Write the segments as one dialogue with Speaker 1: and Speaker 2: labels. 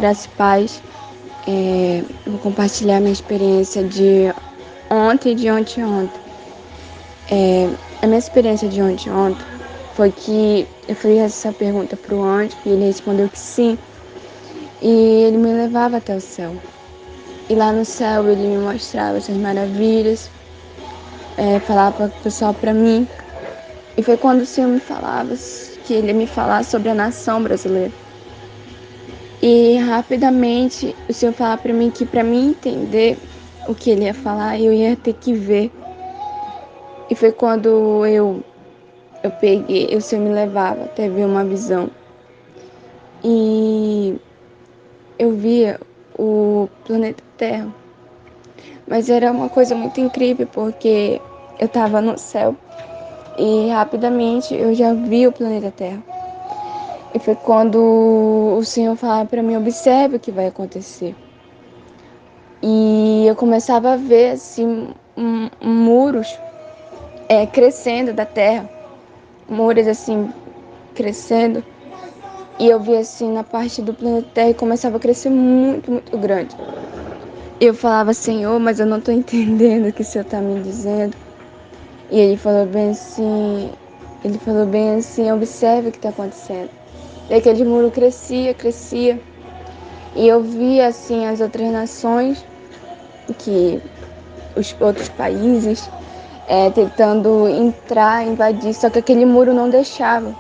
Speaker 1: graça e paz. Vou compartilhar minha experiência de ontem e de ontem. A minha experiência de ontem foi que eu fiz essa pergunta para o anjo e ele respondeu que sim. E ele me levava até o céu. E lá no céu ele me mostrava essas maravilhas, falava pessoal para mim. E foi quando o Senhor me falava, que ele ia me falar sobre a nação brasileira. E rapidamente o Senhor falava para mim que para mim entender o que ele ia falar, eu ia ter que ver. E foi quando eu peguei, o Senhor me levava até ver uma visão. E eu via o planeta Terra. Mas era uma coisa muito incrível, porque eu estava no céu e rapidamente eu já vi o planeta Terra. E foi quando o Senhor falava para mim, observe o que vai acontecer. E eu começava a ver assim muros crescendo da terra, muros assim crescendo. E eu via assim na parte do planeta Terra e começava a crescer muito, muito grande. E eu falava, Senhor, mas eu não estou entendendo o que o Senhor está me dizendo. E ele falou bem assim, observe o que está acontecendo. E aquele muro crescia, crescia. E eu via assim as outras nações, que os outros países tentando entrar, invadir, só que aquele muro não deixava.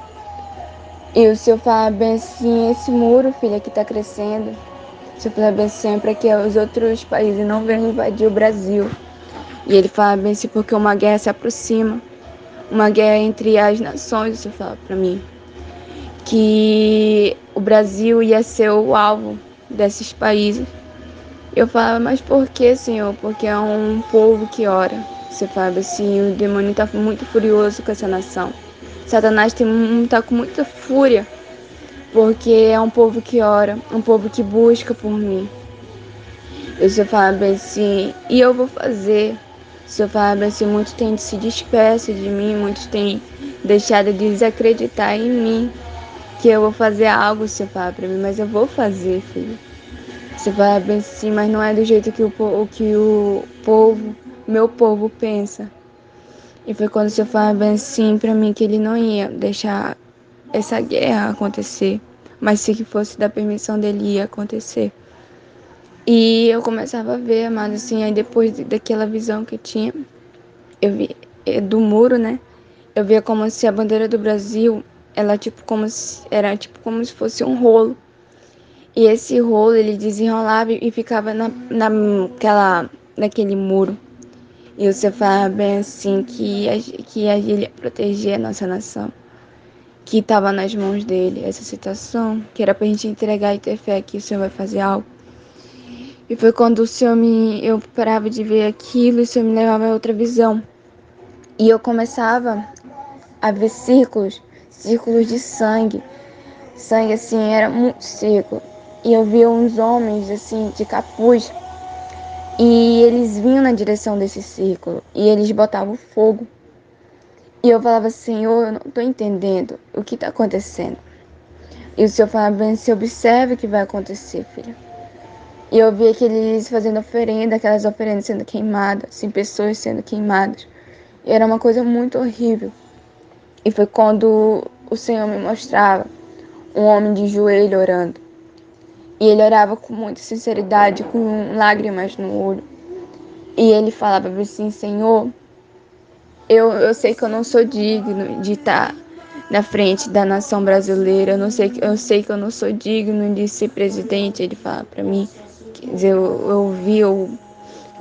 Speaker 1: E o Senhor falava bem assim, esse muro, filha, que está crescendo, o Senhor falava bem assim, para que os outros países não venham invadir o Brasil. E ele falava bem assim, porque uma guerra se aproxima, uma guerra entre as nações, o Senhor falava para mim, que o Brasil ia ser o alvo desses países. Eu falava, mas por que, Senhor? Porque é um povo que ora. Você fala assim, o demônio está muito furioso com essa nação. Satanás tá com muita fúria, porque é um povo que ora, um povo que busca por mim. E o Senhor fala bem assim, e eu vou fazer. O Senhor fala bem assim, muitos têm se disperso de mim, muitos têm deixado de desacreditar em mim, que eu vou fazer algo, o Senhor fala para mim, mas eu vou fazer, filho. Você fala bem assim, mas não é do jeito que o povo, meu povo pensa. E foi quando o Senhor falava bem assim pra mim que ele não ia deixar essa guerra acontecer, mas se que fosse da permissão dele ia acontecer. E eu começava a ver, amado, assim, aí depois daquela visão que eu tinha, eu vi do muro, né? Eu via como se a bandeira do Brasil, ela era tipo como se fosse um rolo. E esse rolo ele desenrolava e ficava naquele muro. E o Senhor falava bem assim que ele ia proteger a nossa nação, que estava nas mãos dele essa situação, que era pra gente entregar e ter fé que o Senhor vai fazer algo. E foi quando eu parava de ver aquilo e o Senhor me levava a outra visão. E eu começava a ver círculos de sangue. Sangue assim, era muito círculo. E eu via uns homens assim, de capuz. E eles vinham na direção desse círculo. E eles botavam fogo. E eu falava, Senhor, eu não estou entendendo o que está acontecendo. E o Senhor falava bem, se observe o que vai acontecer, filha. E eu vi aqueles fazendo oferenda, aquelas oferendas sendo queimadas, assim, pessoas sendo queimadas. E era uma coisa muito horrível. E foi quando o Senhor me mostrava um homem de joelho orando. E ele orava com muita sinceridade, com lágrimas no olho. E ele falava assim, Senhor, eu sei que eu não sou digno de estar na frente da nação brasileira. Eu sei que eu não sou digno de ser presidente. Ele fala para mim. Quer dizer, eu vi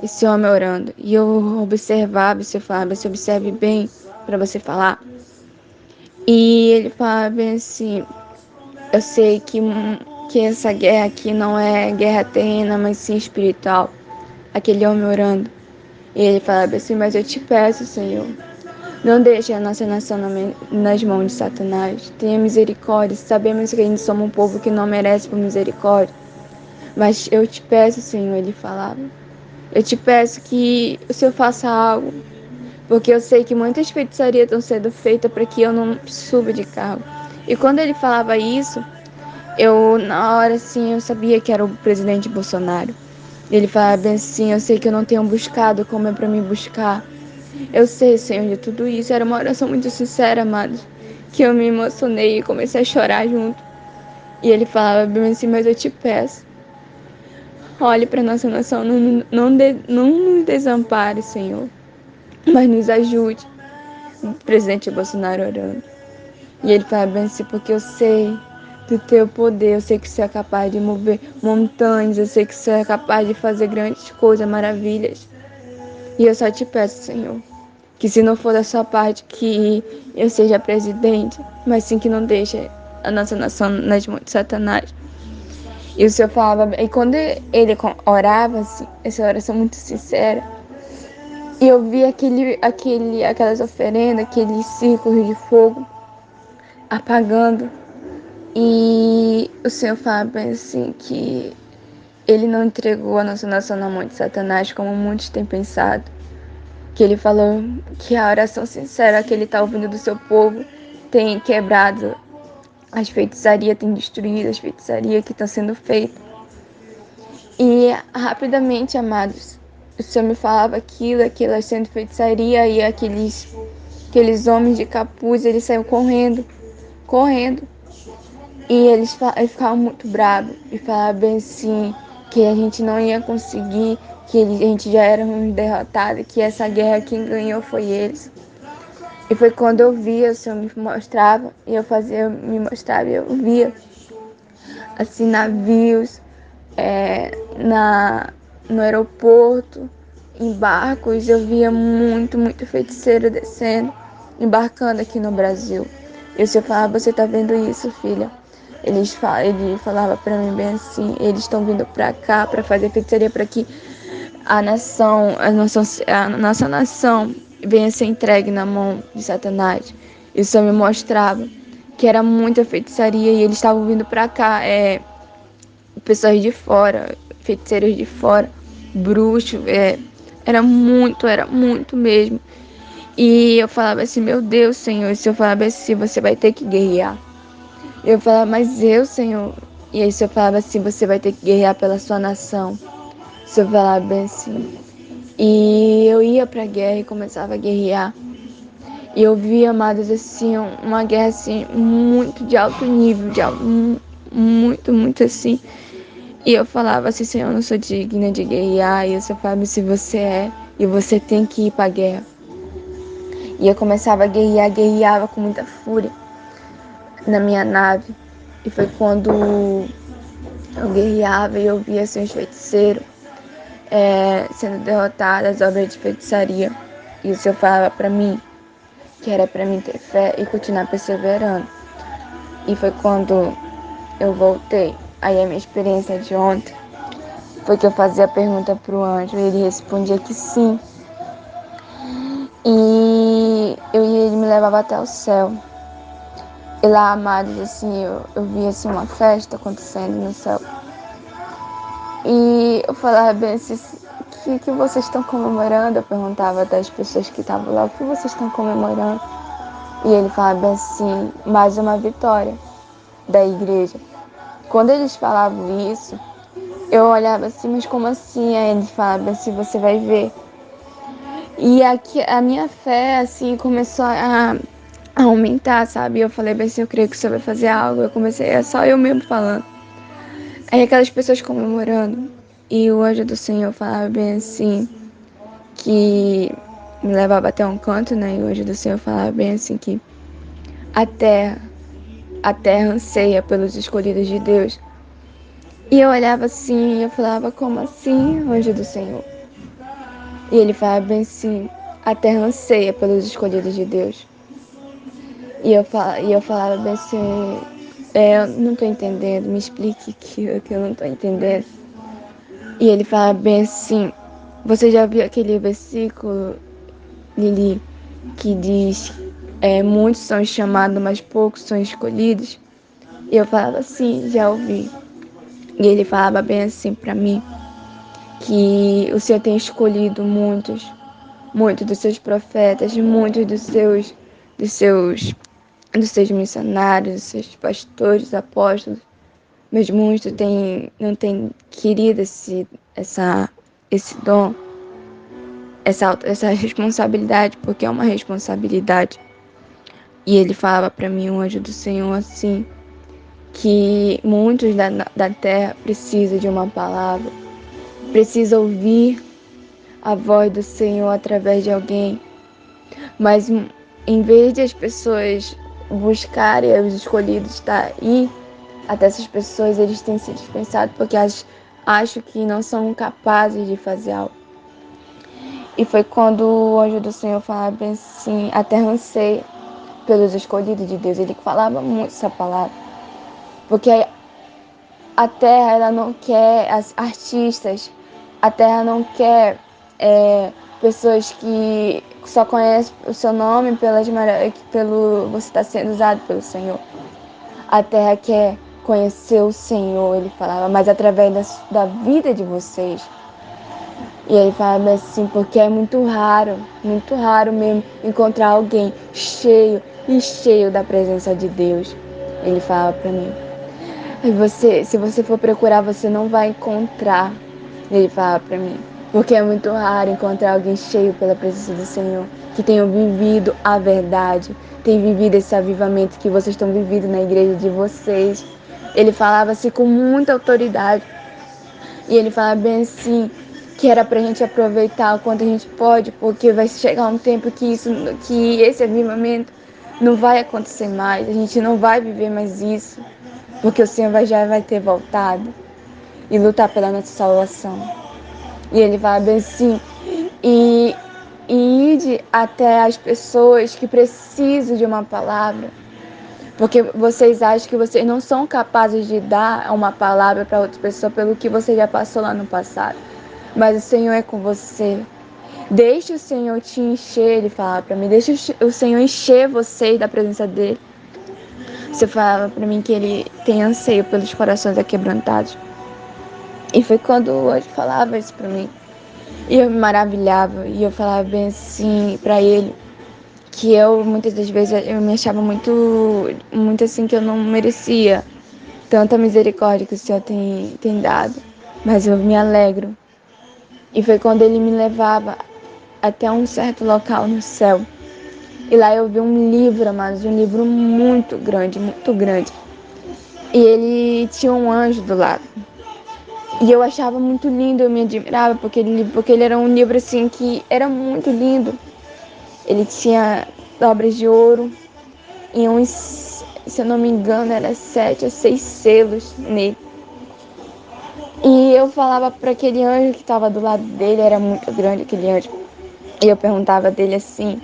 Speaker 1: esse homem orando. E eu observava, você falava, você observe bem para você falar. E ele falava bem assim, eu sei que essa guerra aqui não é guerra terrena, mas sim espiritual. Aquele homem orando. E ele falava assim, mas eu te peço, Senhor, não deixe a nossa nação nas mãos de Satanás. Tenha misericórdia. Sabemos que a gente somos um povo que não merece por misericórdia. Mas eu te peço, Senhor, ele falava. Eu te peço que o Senhor faça algo. Porque eu sei que muitas feitiçarias estão sendo feitas para que eu não suba de carro. E quando ele falava isso, Eu, na hora, assim, eu sabia que era o presidente Bolsonaro. Ele falava bem assim, eu sei que eu não tenho buscado como é para me buscar. Eu sei, Senhor, de tudo isso. Era uma oração muito sincera, amados, que eu me emocionei e comecei a chorar junto. E ele falava bem assim, mas eu te peço, olhe para nossa nação, não nos desampare, Senhor, mas nos ajude. O presidente Bolsonaro orando. E ele falava bem assim, porque eu sei do teu poder, eu sei que você é capaz de mover montanhas, eu sei que você é capaz de fazer grandes coisas, maravilhas. E eu só te peço, Senhor, que se não for da sua parte, que eu seja presidente, mas sim que não deixe a nossa nação nas mãos de Satanás. E o Senhor falava, e quando ele orava, assim, essa oração muito sincera, e eu via aquelas oferendas, aqueles círculos de fogo apagando, e o Senhor falava assim que ele não entregou a nossa nação na mão de Satanás, como muitos têm pensado. Que ele falou que a oração sincera que ele está ouvindo do seu povo tem quebrado as feitiçarias, tem destruído as feitiçarias que estão sendo feitas. E rapidamente, amados, o Senhor me falava aquilo sendo feitiçaria, e aqueles homens de capuz, eles saíram correndo. E eles ficavam muito bravos e falavam bem assim, que a gente não ia conseguir, que a gente já era um derrotado, que essa guerra quem ganhou foi eles. E foi quando eu via, o Senhor me mostrava, e me mostrava, e eu via, assim, navios, na, no aeroporto, em barcos, eu via muito feiticeiro descendo, embarcando aqui no Brasil. E o Senhor falava, você tá vendo isso, filha? Ele falava para mim bem assim, eles estão vindo para cá para fazer feitiçaria para que a nossa nação venha ser entregue na mão de Satanás. Isso me mostrava que era muita feitiçaria e eles estavam vindo para cá, pessoas de fora, feiticeiros de fora, bruxos, era muito mesmo. E eu falava assim, meu Deus, Senhor, e se eu falava assim, você vai ter que guerrear. Eu falava, mas eu, Senhor, e aí o Senhor falava assim, você vai ter que guerrear pela sua nação. O Senhor falava bem assim. E eu ia pra guerra e começava a guerrear. E eu via, amados, assim, uma guerra assim, muito de alto nível, muito assim. E eu falava assim, Senhor, eu não sou digna de guerrear. E o Senhor falava, se você é, e você tem que ir pra guerra. E eu começava a guerrear, guerreava com muita fúria na minha nave. E foi quando eu guerreava e eu via assim, os feiticeiros sendo derrotados, as obras de feitiçaria. E o Senhor falava pra mim que era pra mim ter fé e continuar perseverando. E foi quando eu voltei. Aí a minha experiência de ontem foi que eu fazia a pergunta pro anjo e ele respondia que sim. E ele me levava até o céu. E lá, amados, assim, eu via assim, uma festa acontecendo no céu. E eu falava bem assim, que vocês estão comemorando? Eu perguntava das pessoas que estavam lá, o que vocês estão comemorando? E ele falava bem assim, mais uma vitória da igreja. Quando eles falavam isso, eu olhava assim, mas como assim? Aí eles falavam assim, você vai ver. E aqui, a minha fé, assim, começou a aumentar, sabe? Eu falei bem assim, eu creio que você vai fazer algo. Eu comecei, é só eu mesmo falando. Aí aquelas pessoas comemorando. E o anjo do Senhor falava bem assim, que me levava até um canto, né? E o anjo do Senhor falava bem assim que a terra, a terra anseia pelos escolhidos de Deus. E eu olhava assim e eu falava, como assim, anjo do Senhor? E ele falava bem assim, a terra anseia pelos escolhidos de Deus. E eu falava bem assim, eu não tô entendendo, me explique que eu não tô entendendo. E ele falava bem assim, você já viu aquele versículo, Lili, que diz, muitos são chamados, mas poucos são escolhidos? E eu falava assim, já ouvi. E ele falava bem assim pra mim, que o Senhor tem escolhido muitos dos seus profetas, muitos dos seus missionários, dos seus pastores, apóstolos, Mas muitos não têm querido esse dom, essa responsabilidade, porque é uma responsabilidade. E ele falava para mim, um anjo do Senhor, assim, que muitos da terra precisam de uma palavra, precisam ouvir a voz do Senhor através de alguém. Mas em vez de as pessoas buscarem os escolhidos estar aí, até essas pessoas eles têm se dispensado porque acham que não são capazes de fazer algo. E foi quando o anjo do Senhor falava assim, até anseia pelos escolhidos de Deus. Ele falava muito essa palavra. Porque a terra ela não quer artistas, a terra não quer pessoas que só conhecem o seu nome pelo você estar sendo usado pelo Senhor. A terra quer conhecer o Senhor, ele falava, mas através da vida de vocês. E ele falava assim, porque é muito raro mesmo encontrar alguém cheio da presença de Deus. Ele falava para mim. Se você for procurar, você não vai encontrar. Ele fala para mim. Porque é muito raro encontrar alguém cheio pela presença do Senhor, que tenha vivido a verdade, tem vivido esse avivamento que vocês estão vivendo na igreja de vocês. Ele falava assim com muita autoridade. E ele falava bem assim, que era pra gente aproveitar o quanto a gente pode, porque vai chegar um tempo que esse avivamento não vai acontecer mais, a gente não vai viver mais isso. Porque o Senhor já vai ter voltado e lutar pela nossa salvação. E ele vai bem assim, e, e ide até as pessoas que precisam de uma palavra. Porque vocês acham que vocês não são capazes de dar uma palavra para outra pessoa pelo que você já passou lá no passado. Mas o Senhor é com você. Deixe o Senhor te encher, ele falava para mim. Deixe o Senhor encher vocês da presença dele. Você falava para mim que ele tem anseio pelos corações aquebrantados. E foi quando o anjo falava isso para mim. E eu me maravilhava. E eu falava bem assim para ele. Que eu, muitas das vezes, eu me achava muito assim, que eu não merecia tanta misericórdia que o Senhor tem dado. Mas eu me alegro. E foi quando ele me levava até um certo local no céu. E lá eu vi um livro, amados, um livro muito grande, muito grande. E ele tinha um anjo do lado. E eu achava muito lindo, eu me admirava, porque ele era um livro assim que era muito lindo. Ele tinha dobras de ouro e uns, se eu não me engano, era 7 ou 6 selos nele. E eu falava para aquele anjo que estava do lado dele, era muito grande aquele anjo. E eu perguntava dele assim,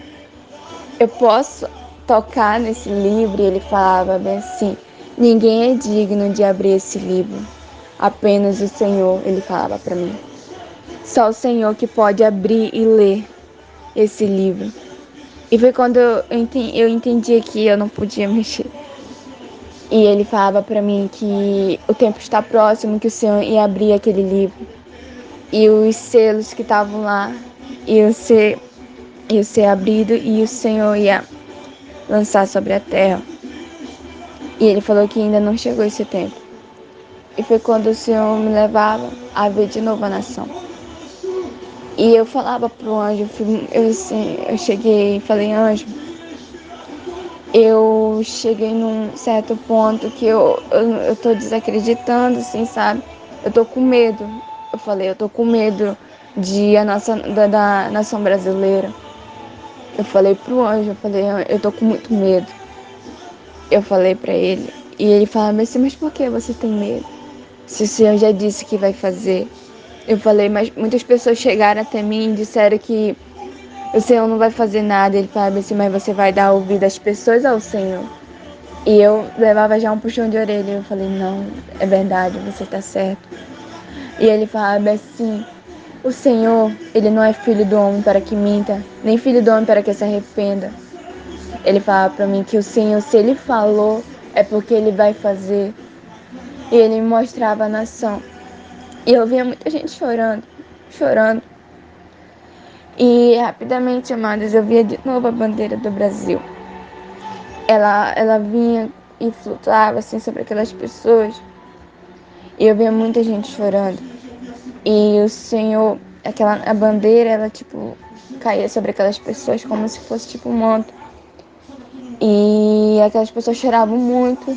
Speaker 1: eu posso tocar nesse livro? E ele falava bem assim, ninguém é digno de abrir esse livro, apenas o Senhor, ele falava para mim. Só o Senhor que pode abrir e ler esse livro. E foi quando eu entendi que eu não podia mexer. E ele falava para mim que o tempo está próximo, que o Senhor ia abrir aquele livro. E os selos que estavam lá ia ser abrido e o Senhor ia lançar sobre a terra. E ele falou que ainda não chegou esse tempo. E foi quando o Senhor me levava a ver de novo a nação. E eu falava pro anjo, eu cheguei e falei, anjo, eu cheguei num certo ponto que eu tô desacreditando, assim, sabe? Eu tô com medo. Eu falei, eu tô com medo da nação brasileira. Eu falei pro anjo, eu falei, eu tô com muito medo. Eu falei pra ele. E ele falava assim, mas por que você tem medo? Se o Senhor já disse que vai fazer. Eu falei, mas muitas pessoas chegaram até mim e disseram que o Senhor não vai fazer nada. Ele falava assim, mas você vai dar ouvido às pessoas ao Senhor. E eu levava já um puxão de orelha. Eu falei, não, é verdade, você tá certo. E ele falava assim, o Senhor, ele não é filho do homem para que minta, nem filho do homem para que se arrependa. Ele falava para mim que o Senhor, se ele falou, é porque ele vai fazer. E ele me mostrava a nação. E eu via muita gente chorando. E rapidamente, amados, eu via de novo a bandeira do Brasil. Ela vinha e flutuava assim sobre aquelas pessoas. E eu via muita gente chorando. E o Senhor, a bandeira, ela tipo caía sobre aquelas pessoas como se fosse tipo um manto. E aquelas pessoas choravam muito.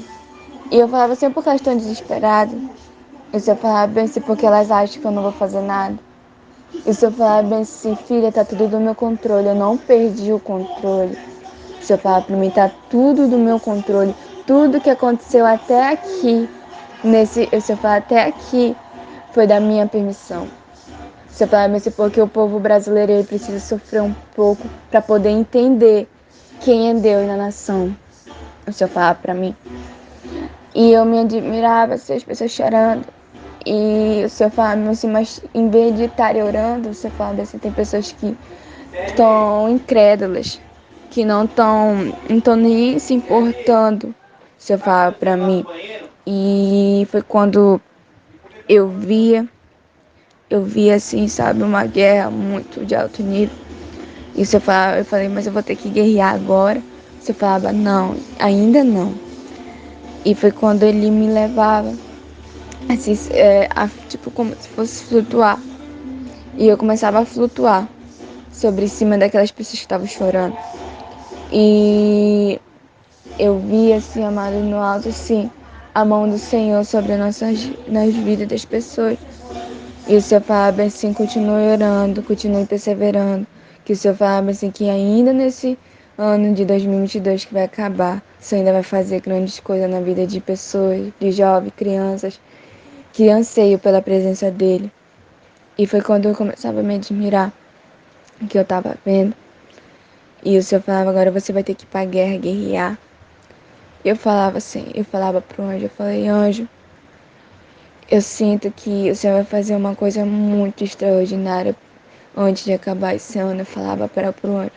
Speaker 1: E eu falava assim, por que elas estão desesperadas? E o Senhor falava bem assim, porque elas acham que eu não vou fazer nada. E o Senhor falava bem assim, filha, tá tudo do meu controle, eu não perdi o controle. O Senhor falava pra mim, tá tudo do meu controle. Tudo que aconteceu até aqui, o Senhor falava até aqui, foi da minha permissão. O Senhor falava assim, porque o povo brasileiro ele precisa sofrer um pouco para poder entender quem é Deus na nação. O Senhor falava pra mim. E eu me admirava, assim, as pessoas chorando. E o Senhor falava assim, mas em vez de estarem orando, o Senhor falava assim, tem pessoas que estão incrédulas, que não estão nem se importando. O Senhor falava pra mim. E foi quando eu via, eu via assim, sabe, uma guerra muito de alto nível. E o Senhor falava, eu falei, mas eu vou ter que guerrear agora. O Senhor falava, não, ainda não. E foi quando ele me levava assim, tipo como se fosse flutuar. E eu começava a flutuar sobre cima daquelas pessoas que estavam chorando. E eu vi assim, amado, no alto, assim, a mão do Senhor sobre nas vidas das pessoas. E o Senhor falava assim, continue orando, continue perseverando. Que o Senhor falava assim, que ainda nesse ano de 2022 que vai acabar, o Senhor ainda vai fazer grandes coisas na vida de pessoas, de jovens, crianças, que anseiam pela presença dEle. E foi quando eu começava a me admirar que eu tava vendo. E o Senhor falava, agora você vai ter que ir pra guerra, guerrear. Eu falava assim, eu falava pro anjo, eu falei, anjo, eu sinto que o Senhor vai fazer uma coisa muito extraordinária antes de acabar esse ano. Eu falava para pro anjo.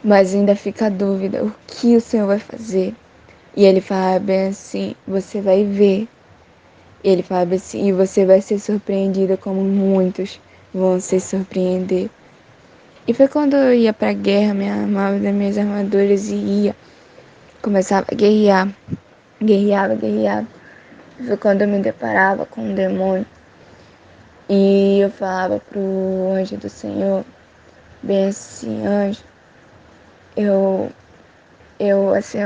Speaker 1: Mas ainda fica a dúvida, o que o Senhor vai fazer? E ele falava bem assim, você vai ver. E ele falava assim, e você vai ser surpreendida como muitos vão se surpreender. E foi quando eu ia pra guerra, me armava das minhas armaduras e ia. Começava a guerrear. Guerreava, guerreava. Foi quando eu me deparava com um demônio. E eu falava pro anjo do Senhor, bem assim, anjo, eu, assim,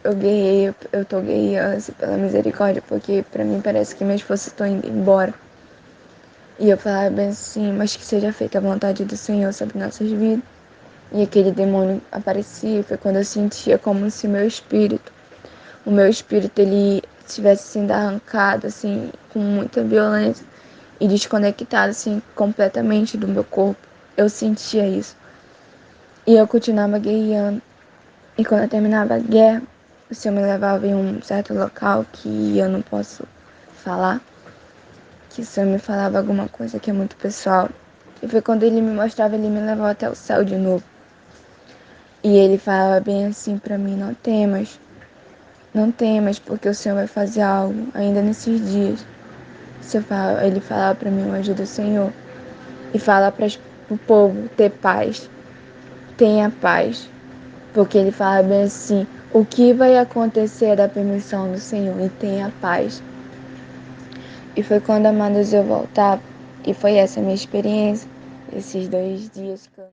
Speaker 1: eu guerrei, eu tô guerreando assim, pela misericórdia, porque pra mim parece que minhas forças estão indo embora. E eu falava bem assim, mas que seja feita a vontade do Senhor sobre nossas vidas. E aquele demônio aparecia, foi quando eu sentia como se o meu espírito, ele estivesse sendo arrancado, assim, com muita violência e desconectado, assim, completamente do meu corpo. Eu sentia isso. E eu continuava guerreando. E quando eu terminava a guerra, o Senhor me levava em um certo local que eu não posso falar, que o Senhor me falava alguma coisa que é muito pessoal. E foi quando ele me mostrava, ele me levou até o céu de novo. E ele falava bem assim pra mim, não temas, não temas, porque o Senhor vai fazer algo ainda nesses dias. Ele falava pra mim, o anjo do Senhor, e fala para o povo ter paz, tenha paz. Porque ele fala bem assim, o que vai acontecer da permissão do Senhor, e tenha paz. E foi quando, amados, eu voltava, e foi essa a minha experiência, esses 2 dias que eu...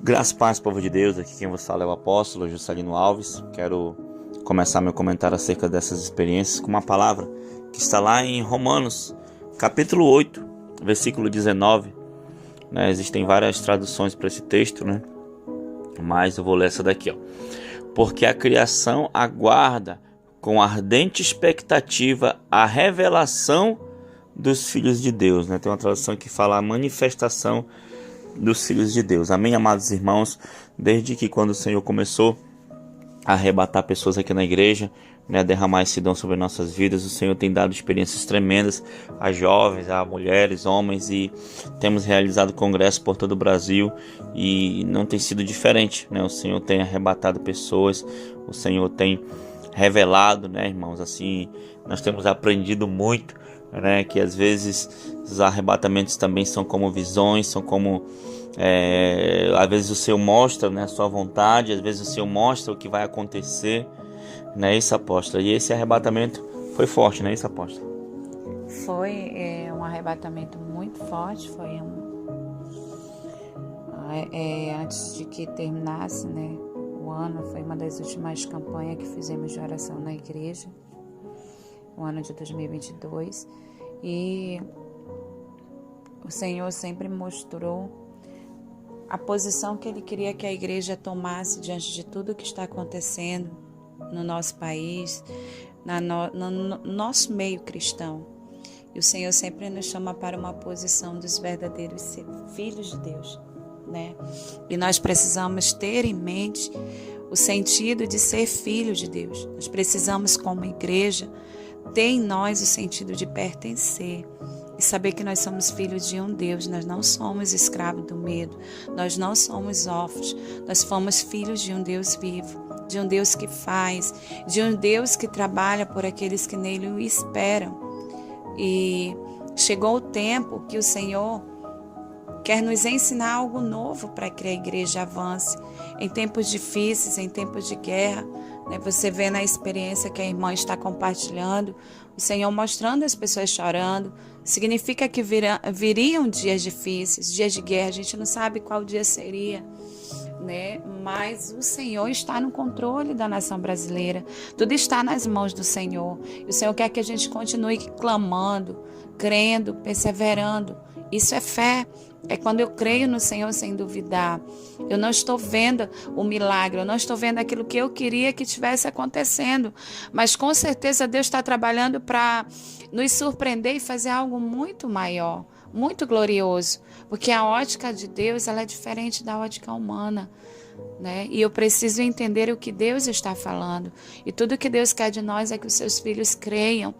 Speaker 2: Graças e paz, povo de Deus, aqui quem vos fala é o apóstolo Juscelino Alves. Quero começar meu comentário acerca dessas experiências com uma palavra que está lá em Romanos, capítulo 8, versículo 19. Existem várias traduções para esse texto, mas eu vou ler essa daqui. Porque a criação aguarda com ardente expectativa a revelação dos filhos de Deus. Tem uma tradução que fala a manifestação dos filhos de Deus. Amém, amados irmãos? Desde que quando o Senhor começou a arrebatar pessoas aqui na igreja, derramar esse dom sobre nossas vidas, o Senhor tem dado experiências tremendas a jovens, a mulheres, homens, e temos realizado congressos por todo o Brasil e não tem sido diferente, O Senhor tem arrebatado pessoas, o Senhor tem revelado, irmãos, assim, nós temos aprendido muito, que às vezes os arrebatamentos também são como visões, são como Às vezes o Senhor mostra, né, a sua vontade, às vezes o Senhor mostra o que vai acontecer, né, isso, apóstolo. E esse arrebatamento foi forte, né, isso, apóstolo?
Speaker 3: Foi um arrebatamento muito forte, antes de que terminasse, né, o ano, foi uma das últimas campanhas que fizemos de oração na igreja, o ano de 2022, e o Senhor sempre mostrou a posição que Ele queria que a igreja tomasse diante de tudo que está acontecendo no nosso país, no nosso meio cristão. E o Senhor sempre nos chama para uma posição dos verdadeiros filhos de Deus, né? E nós precisamos ter em mente o sentido de ser filho de Deus. Nós precisamos, como igreja, ter em nós o sentido de pertencer e saber que nós somos filhos de um Deus. Nós não somos escravos do medo, nós não somos órfãos, nós somos filhos de um Deus vivo, de um Deus que faz, de um Deus que trabalha por aqueles que nele o esperam. E chegou o tempo que o Senhor quer nos ensinar algo novo para que a igreja avance em tempos difíceis, em tempos de guerra, né? Você vê na experiência que a irmã está compartilhando, o Senhor mostrando as pessoas chorando, significa que viriam dias difíceis, dias de guerra, a gente não sabe qual dia seria, né? Mas o Senhor está no controle da nação brasileira, tudo está nas mãos do Senhor, e o Senhor quer que a gente continue clamando, crendo, perseverando. Isso é fé, é quando eu creio no Senhor sem duvidar. Eu não estou vendo o milagre, eu não estou vendo aquilo que eu queria que tivesse acontecendo, mas com certeza Deus está trabalhando para nos surpreender e fazer algo muito maior, muito glorioso, porque a ótica de Deus, ela é diferente da ótica humana, né? E eu preciso entender o que Deus está falando, e tudo que Deus quer de nós é que os seus filhos creiam,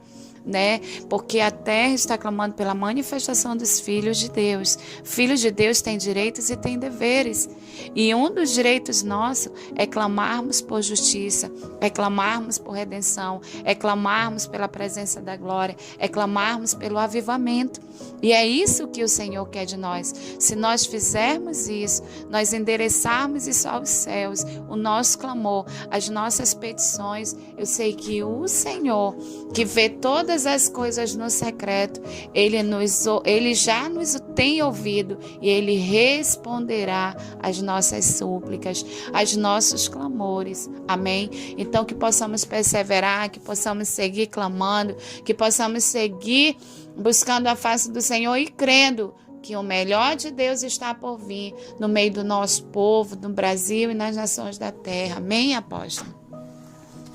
Speaker 3: né? Porque a terra está clamando pela manifestação dos filhos de Deus. Filhos de Deus têm direitos e têm deveres. E um dos direitos nossos é clamarmos por justiça, é clamarmos por redenção, é clamarmos pela presença da glória, é clamarmos pelo avivamento. E é isso que o Senhor quer de nós. Se nós fizermos isso, nós endereçarmos isso aos céus, o nosso clamor, as nossas petições, eu sei que o Senhor, que vê todas as coisas no secreto, Ele já nos tem ouvido e Ele responderá às nossas súplicas, aos nossos clamores. Amém? Então que possamos perseverar, que possamos seguir clamando, que possamos seguir buscando a face do Senhor e crendo que o melhor de Deus está por vir no meio do nosso povo, no Brasil e nas nações da terra. Amém, apóstolo?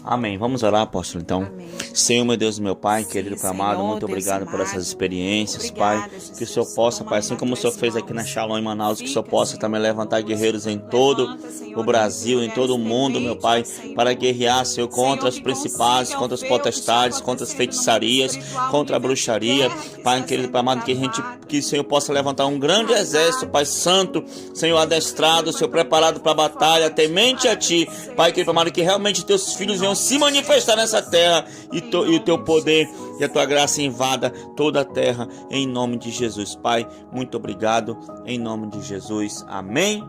Speaker 2: Amém. Vamos orar, apóstolo, então.
Speaker 3: Amém.
Speaker 2: Senhor, meu Deus, meu Pai, querido Pai amado,
Speaker 3: Senhor,
Speaker 2: muito
Speaker 3: Deus
Speaker 2: obrigado
Speaker 3: amado,
Speaker 2: por essas experiências,
Speaker 3: obrigada,
Speaker 2: Pai.
Speaker 3: Jesus.
Speaker 2: Que o Senhor possa, Pai, assim como o Senhor fez aqui na Shalom em Manaus, que o Senhor possa também levantar guerreiros em todo o Brasil, em todo o mundo, meu Pai, para guerrear, Senhor, contra os principados, contra as potestades, contra as feitiçarias, contra a bruxaria, Pai, querido Pai amado, que o Senhor possa levantar um grande exército, Pai Santo, Senhor, adestrado, Senhor, preparado para a batalha, temente a Ti, Pai, querido Pai amado, que realmente Teus filhos venham se manifestar nessa terra e o Teu poder e a Tua graça invada toda a terra, em nome de Jesus. Pai, muito obrigado, em nome de Jesus. Amém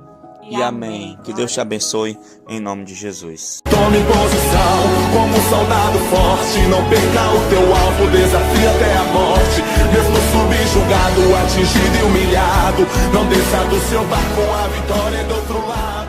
Speaker 2: e amém. Que Deus te abençoe, em nome de Jesus.
Speaker 4: Tome posição como um soldado forte, não perca o teu alvo, desafie até a morte. Mesmo subjugado, atingido e humilhado, não desça do seu barco, a vitória é do outro lado.